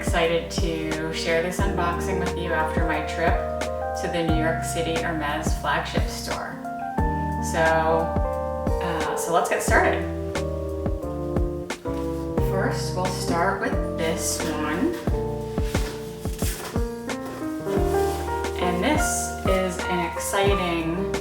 excited to share this unboxing with you after my trip to the New York City Hermes flagship store. So let's get started. First, we'll start with this one. And this is an exciting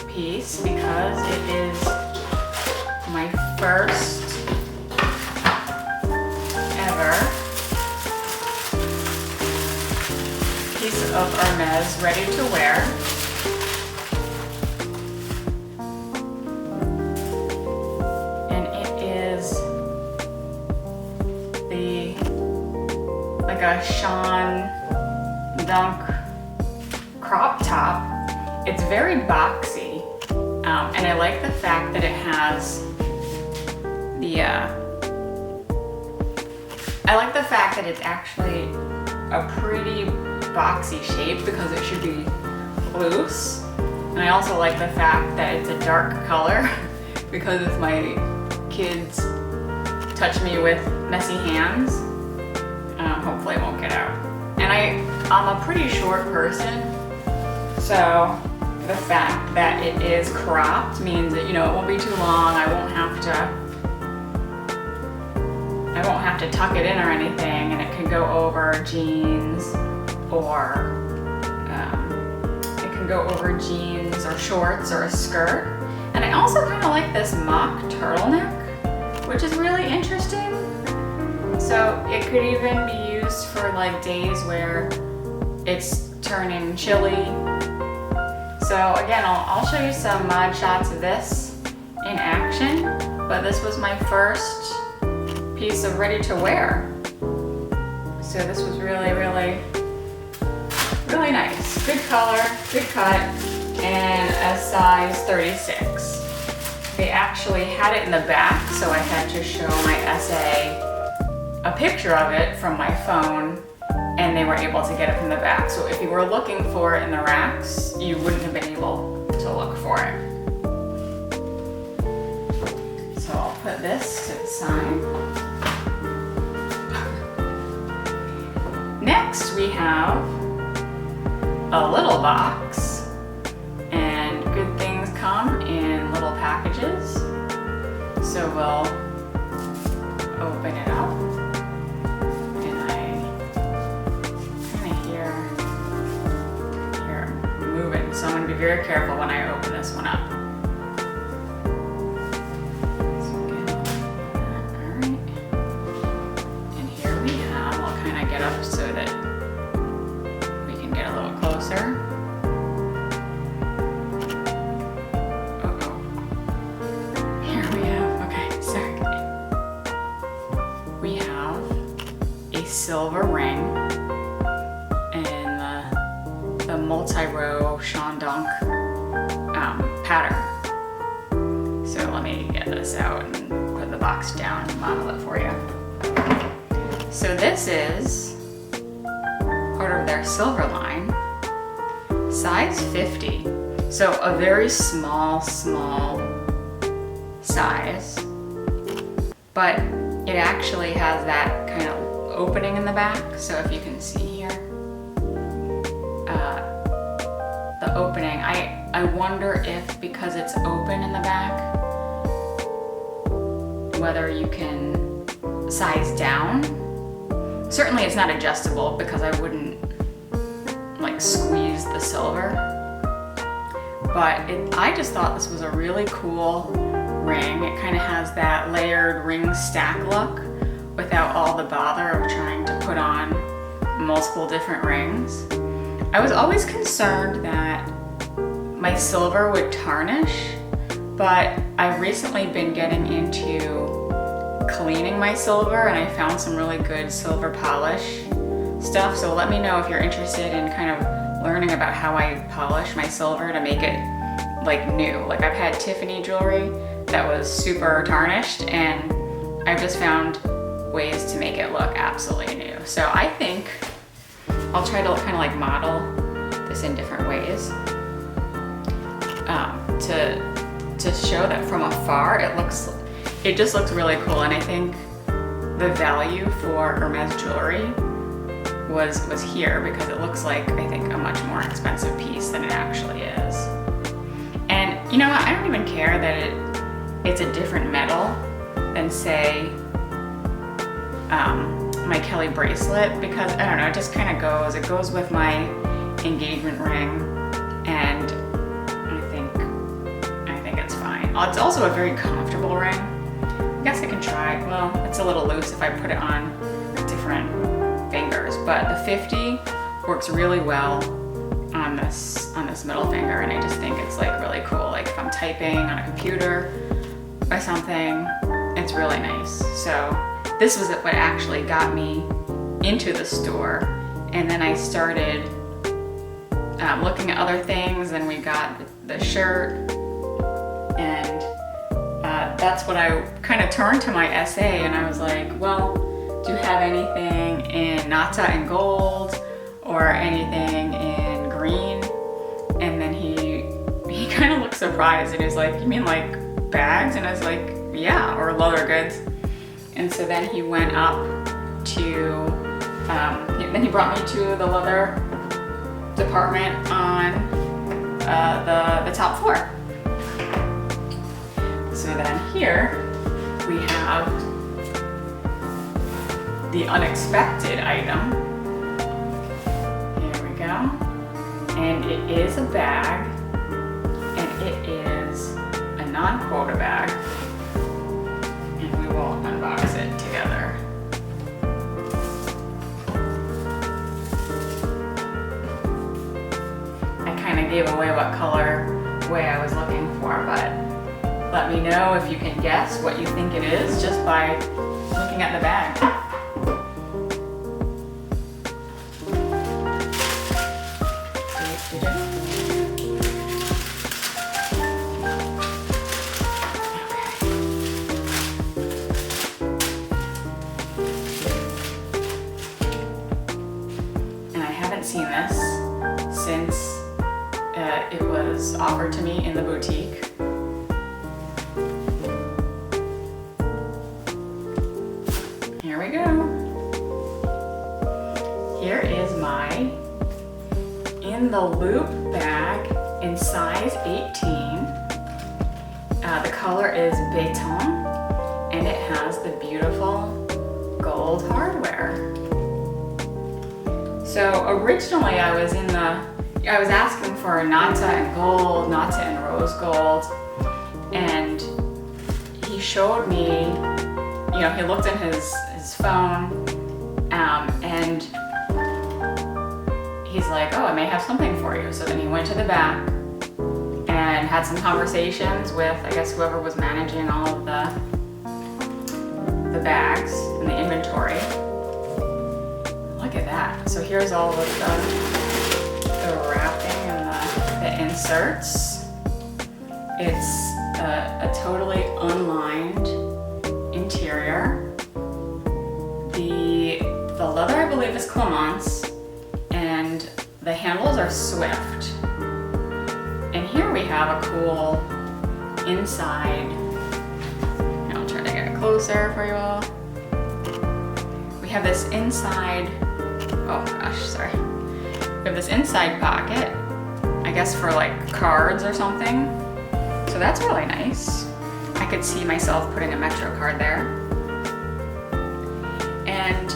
piece because it is my first ever piece of Hermes ready to wear. And it is like a Sean Dunk crop top. It's very boxy, and I like the fact that it has I like the fact that it's actually a pretty boxy shape because it should be loose. And I also like the fact that it's a dark color because if my kids touch me with messy hands, hopefully it won't get out. And I'm a pretty short person, so the fact that it is cropped means that, it won't be too long. I won't have to tuck it in or anything, and it can go over jeans or shorts or a skirt. And I also kind of like this mock turtleneck, which is really interesting. So it could even be used for like days where it's turning chilly. So again, I'll show you some mod shots of this in action, but this was my first piece of ready to wear. So this was really, really, really nice. Good color, good cut, and a size 36. They actually had it in the back, so I had to show my SA a picture of it from my phone, and they were able to get it from the back. So if you were looking for it in the racks, you wouldn't have been able to look for it. So I'll put this to the side. Next, we have a little box, and good things come in little packages. So we'll open it up, and I kind of hear moving, so I'm going to be very careful when I open this one up. Up so that we can get a little closer. Uh-oh. Here we have, okay, sorry. We have a silver ring in the multi-row Sean Dunk pattern. So let me get this out and put the box down and model it for you. So this is part of their silver line, size 50. So a very small size, but it actually has that kind of opening in the back. So if you can see here, the opening, I wonder if because it's open in the back, whether you can size down. Certainly it's not adjustable because I wouldn't like squeeze the silver, but I just thought this was a really cool ring. It kind of has that layered ring stack look without all the bother of trying to put on multiple different rings. I was always concerned that my silver would tarnish, but I've recently been getting into cleaning my silver, and I found some really good silver polish stuff. So let me know if you're interested in kind of learning about how I polish my silver to make it like new. Like I've had Tiffany jewelry that was super tarnished, and I've just found ways to make it look absolutely new. So I think I'll try to kind of like model this in different ways to show that from afar it just looks really cool. And I think the value for Hermes jewelry was here, because it looks like, I think, a much more expensive piece than it actually is. And you know what, I don't even care that it's a different metal than, say, my Kelly bracelet, because I don't know, it just kind of goes with my engagement ring, and I think it's fine. It's also a very comfortable ring. I guess I can try. Well, it's a little loose if I put it on different fingers, but the 50 works really well on this middle finger, and I just think it's like really cool. Like if I'm typing on a computer or something, it's really nice. So this was what actually got me into the store, and then I started looking at other things, and we got the shirt, and that's what I kind of turned to my essay, and I was like, well, do you have anything in nata and gold or anything in green? And then he kind of looked surprised, and he was like, you mean like bags? And I was like, yeah, or leather goods. And so then he went up to, then he brought me to the leather department on the top floor. So then here we have the unexpected item. Here we go. And it is a bag, and it is a non-quota bag. And we will unbox it together. I kind of gave away what colorway I was looking for, but let me know if you can guess what you think it is just by looking at the bag. And I haven't seen this since it was offered to me in the boutique. Here we go. Here is my In The Loop bag in size 18. The color is Béton, and it has the beautiful gold hardware. So originally I was asking for nata and gold, nata and rose gold, and he showed me, you know, he looked in his phone, and he's like, oh, I may have something for you. So then he went to the back and had some conversations with, I guess, whoever was managing all of the bags and the inventory. Look at that. So here's all of the wrapping and the inserts. It's a totally unlined interior. The leather, I believe, is Clemence, and the handles are Swift. And here we have a cool inside. I'll try to get it closer for you all. We have this inside, oh gosh, sorry. We have this inside pocket, I guess for like cards or something. So that's really nice. I could see myself putting a Metro card there. And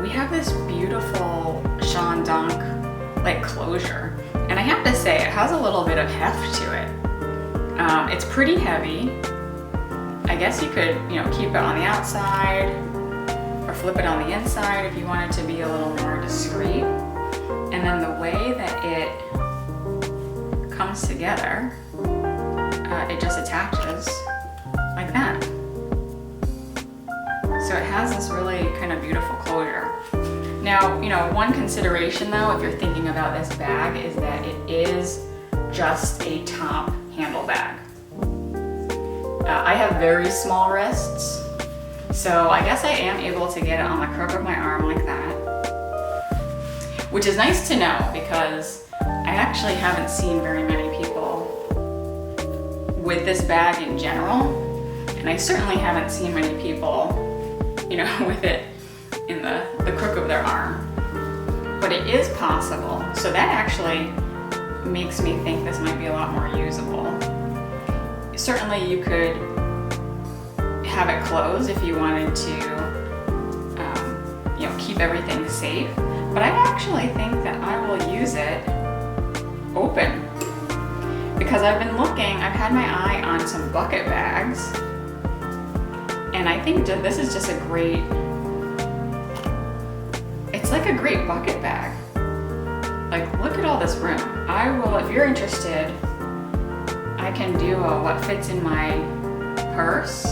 we have this beautiful Sean Dunk like closure. And I have to say, it has a little bit of heft to it. It's pretty heavy. I guess you could, you know, keep it on the outside or flip it on the inside if you want it to be a little more discreet. And then the way that it comes together, it just attaches like that. So it has this really kind of beautiful closure. Now, you know, one consideration though, if you're thinking about this bag, is that it is just a top handle bag. I have very small wrists, so I guess I am able to get it on the crook of my arm like that, which is nice to know because I actually haven't seen very many people with this bag in general, and I certainly haven't seen many people, you you know, with it in the crook of their arm. But it is possible. So that actually makes me think this might be a lot more usable. Certainly you could have it closed if you wanted to, you know, keep everything safe. But I actually think that I will use it open, because I've been looking, I've had my eye on some bucket bags, and I think that this is just a great, it's like a great bucket bag. Like, look at all this room. I will, if you're interested, I can do a what fits in my purse.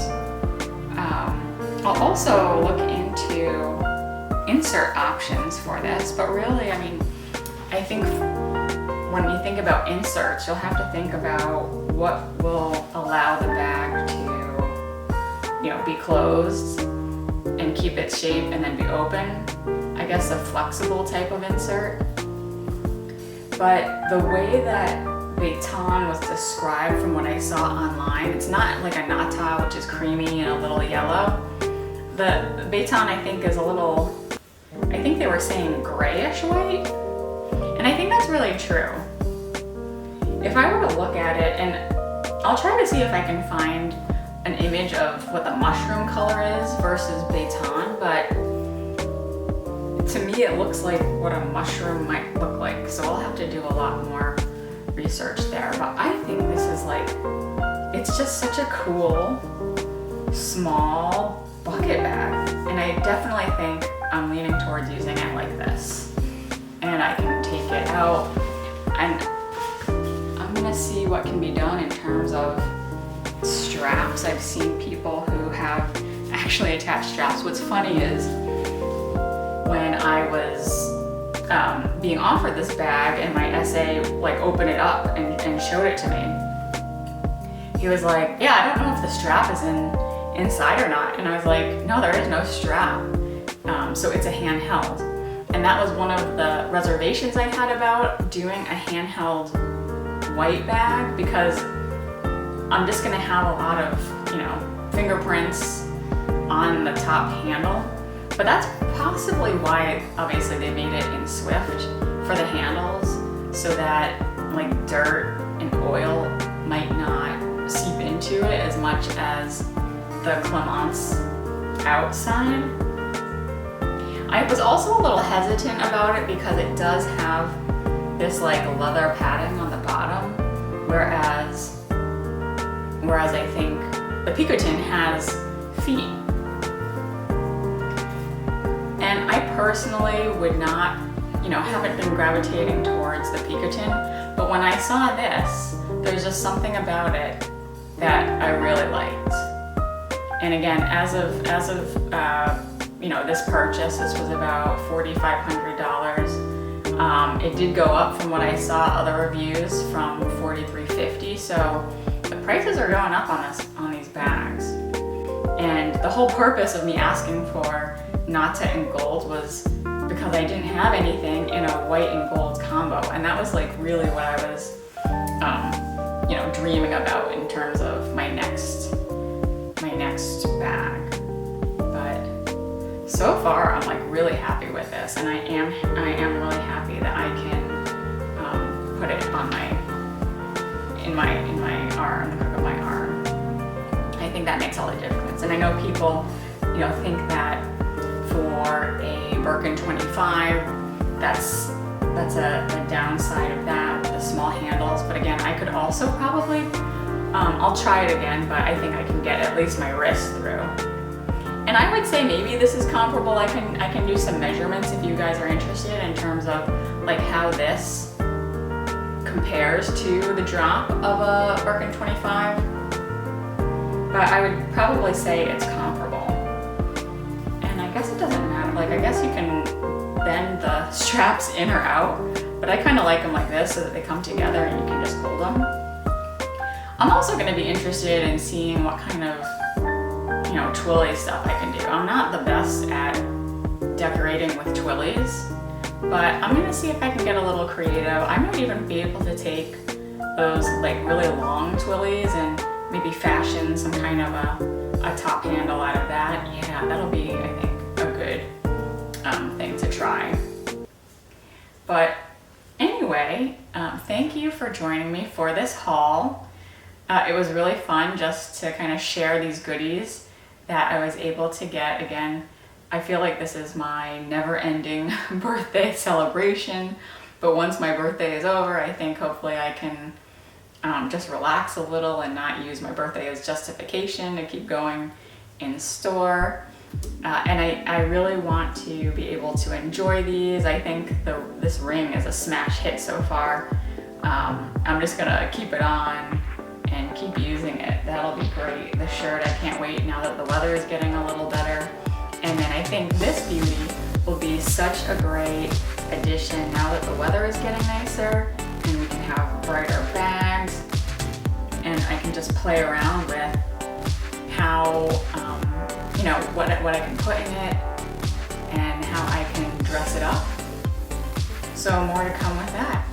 I'll also look into insert options for this, but really, I mean, I think when you think about inserts, you'll have to think about what will allow the bag to, you know, be closed and keep its shape and then be open. I guess a flexible type of insert. But the way that baton was described from what I saw online, it's not like a nata, which is creamy and a little yellow. The baton, I think, is a little, I think they were saying grayish white. And I think that's really true. If I were to look at it, and I'll try to see if I can find an image of what the mushroom color is versus baton, but to me it looks like what a mushroom might look like. So I'll have to do a lot more research there. But I think this is like, it's just such a cool, small bucket bag. And I definitely think I'm leaning towards using it like this. And I can take it out, and I'm gonna see what can be done in terms of straps. I've seen people who have actually attached straps. What's funny is when I was being offered this bag and my SA like opened it up and showed it to me, he was like, yeah, I don't know if the strap is inside or not. And I was like, no, there is no strap. So it's a handheld. And that was one of the reservations I had about doing a handheld white bag, because I'm just gonna have a lot of, you know, fingerprints on the top handle. But that's possibly why, obviously, they made it in Swift for the handles, so that like dirt and oil might not seep into it as much as the Clemence outside. I was also a little hesitant about it because it does have this like leather padding on the bottom, whereas I think the Picotin has feet. And I personally would not, you know, haven't been gravitating towards the Picotin, but when I saw this, there's just something about it that I really liked. And again, as of you know, this purchase, this was about $4,500. It did go up from what I saw other reviews from $4,350. So the prices are going up on these bags. And the whole purpose of me asking for Nata and gold was because I didn't have anything in a white and gold combo. And that was like really what I was, you know, dreaming about in terms of my next bag. So far, I'm like really happy with this, and I am really happy that I can put it on in my arm, the crook of my arm. I think that makes all the difference. And I know people, you know, think that for a Birkin 25, that's a downside of that with the small handles. But again, I could also probably, I'll try it again, but I think I can get at least my wrist through. And I would say maybe this is comparable. I can do some measurements if you guys are interested in terms of like how this compares to the drop of a Birkin 25. But I would probably say it's comparable. And I guess it doesn't matter. Like, I guess you can bend the straps in or out, but I kind of like them like this so that they come together and you can just hold them. I'm also going to be interested in seeing what kind of, you know, twilly stuff I can do. I'm not the best at decorating with twillies, but I'm gonna see if I can get a little creative. I might even be able to take those like really long twillies and maybe fashion some kind of a top handle out of that. Yeah, that'll be, I think, thing to try. But anyway, thank you for joining me for this haul. It was really fun just to kind of share these goodies that I was able to get. Again, I feel like this is my never-ending birthday celebration, but once my birthday is over, I think hopefully I can just relax a little and not use my birthday as justification to keep going in store. And I really want to be able to enjoy these. I think this ring is a smash hit so far. I'm just gonna keep it on and keep using it. That'll be great. The shirt, I can't wait now that the weather is getting a little better. And then I think this beauty will be such a great addition now that the weather is getting nicer and we can have brighter bags, and I can just play around with how, you know, what I can put in it and how I can dress it up. So more to come with that.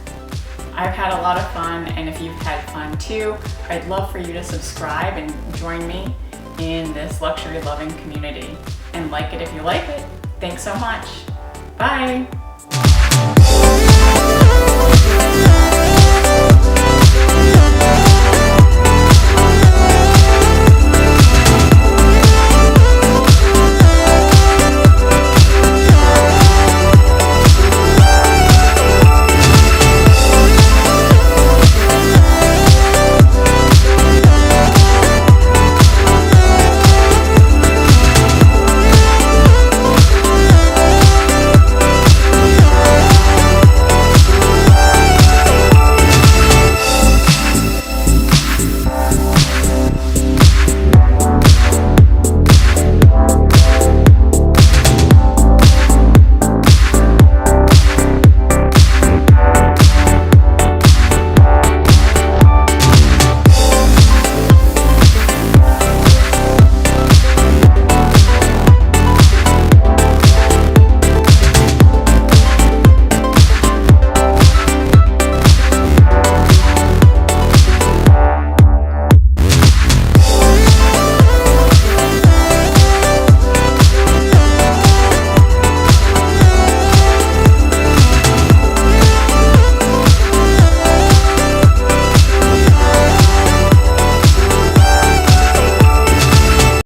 I've had a lot of fun, and if you've had fun too, I'd love for you to subscribe and join me in this luxury loving community. And like it if you like it. Thanks so much. Bye.